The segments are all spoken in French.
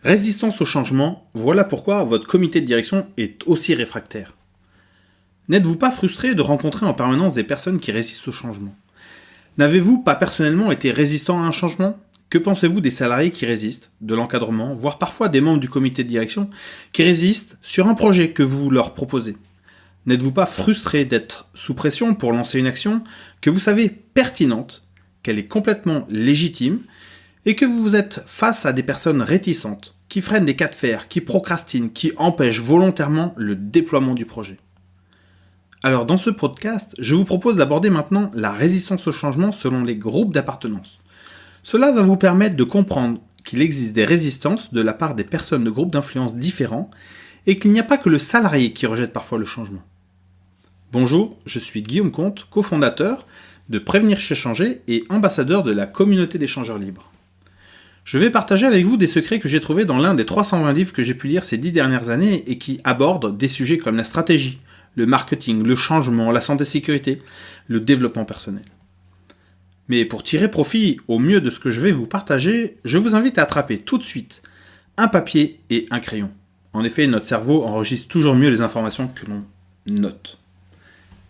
Résistance au changement, voilà pourquoi votre comité de direction est aussi réfractaire. N'êtes-vous pas frustré de rencontrer en permanence des personnes qui résistent au changement? N'avez-vous pas personnellement été résistant à un changement? Que pensez-vous des salariés qui résistent, de l'encadrement, voire parfois des membres du comité de direction qui résistent sur un projet que vous leur proposez? N'êtes-vous pas frustré d'être sous pression pour lancer une action que vous savez pertinente, qu'elle est complètement légitime, et que vous êtes face à des personnes réticentes, qui freinent des cas de fer, qui procrastinent, qui empêchent volontairement le déploiement du projet? Alors dans ce podcast, je vous propose d'aborder maintenant la résistance au changement selon les groupes d'appartenance. Cela va vous permettre de comprendre qu'il existe des résistances de la part des personnes de groupes d'influence différents et qu'il n'y a pas que le salarié qui rejette parfois le changement. Bonjour, je suis Guillaume Comte, cofondateur de Prévenir chez Changer et ambassadeur de la communauté d'échangeurs libres. Je vais partager avec vous des secrets que j'ai trouvés dans l'un des 320 livres que j'ai pu lire ces 10 dernières années et qui abordent des sujets comme la stratégie, le marketing, le changement, la santé-sécurité, le développement personnel. Mais pour tirer profit au mieux de ce que je vais vous partager, je vous invite à attraper tout de suite un papier et un crayon. En effet, notre cerveau enregistre toujours mieux les informations que l'on note.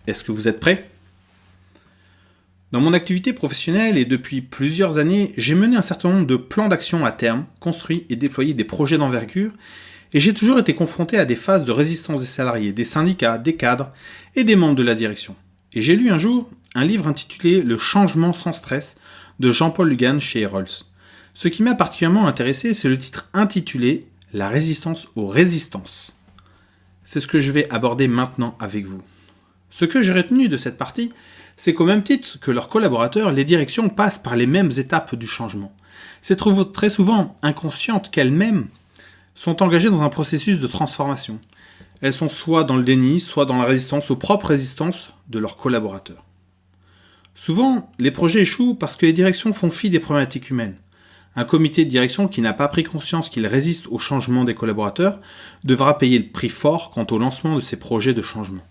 Est-ce que vous êtes prêts ? Dans mon activité professionnelle et depuis plusieurs années, j'ai mené un certain nombre de plans d'action à terme, construit et déployé des projets d'envergure, et j'ai toujours été confronté à des phases de résistance des salariés, des syndicats, des cadres et des membres de la direction. Et j'ai lu un jour un livre intitulé « Le changement sans stress » de Jean-Paul Lugan chez Rolls. Ce qui m'a particulièrement intéressé, c'est le titre intitulé « La résistance aux résistances ». C'est ce que je vais aborder maintenant avec vous. Ce que j'ai retenu de cette partie, c'est qu'au même titre que leurs collaborateurs, les directions passent par les mêmes étapes du changement. C'est très souvent inconscientes qu'elles-mêmes sont engagées dans un processus de transformation. Elles sont soit dans le déni, soit dans la résistance aux propres résistances de leurs collaborateurs. Souvent, les projets échouent parce que les directions font fi des problématiques humaines. Un comité de direction qui n'a pas pris conscience qu'il résiste au changement des collaborateurs devra payer le prix fort quant au lancement de ces projets de changement.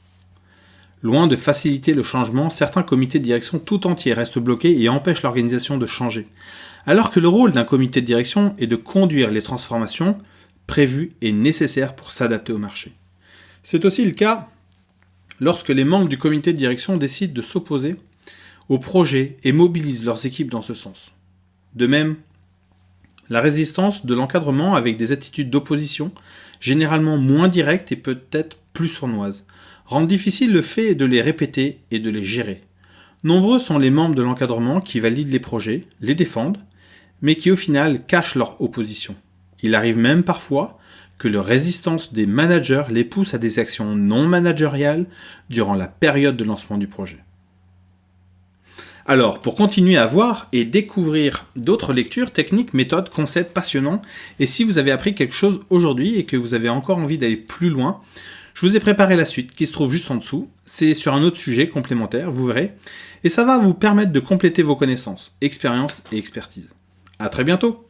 Loin de faciliter le changement, certains comités de direction tout entiers restent bloqués et empêchent l'organisation de changer. Alors que le rôle d'un comité de direction est de conduire les transformations prévues et nécessaires pour s'adapter au marché. C'est aussi le cas lorsque les membres du comité de direction décident de s'opposer au projet et mobilisent leurs équipes dans ce sens. De même, la résistance de l'encadrement avec des attitudes d'opposition, généralement moins directes et peut-être plus sournoises, rend difficile le fait de les répéter et de les gérer. Nombreux sont les membres de l'encadrement qui valident les projets, les défendent, mais qui au final cachent leur opposition. Il arrive même parfois que leur résistance des managers les pousse à des actions non managériales durant la période de lancement du projet. Alors, pour continuer à voir et découvrir d'autres lectures, techniques, méthodes, concepts passionnants, et si vous avez appris quelque chose aujourd'hui et que vous avez encore envie d'aller plus loin, je vous ai préparé la suite qui se trouve juste en dessous. C'est sur un autre sujet complémentaire, vous verrez, et ça va vous permettre de compléter vos connaissances, expériences et expertise. À très bientôt!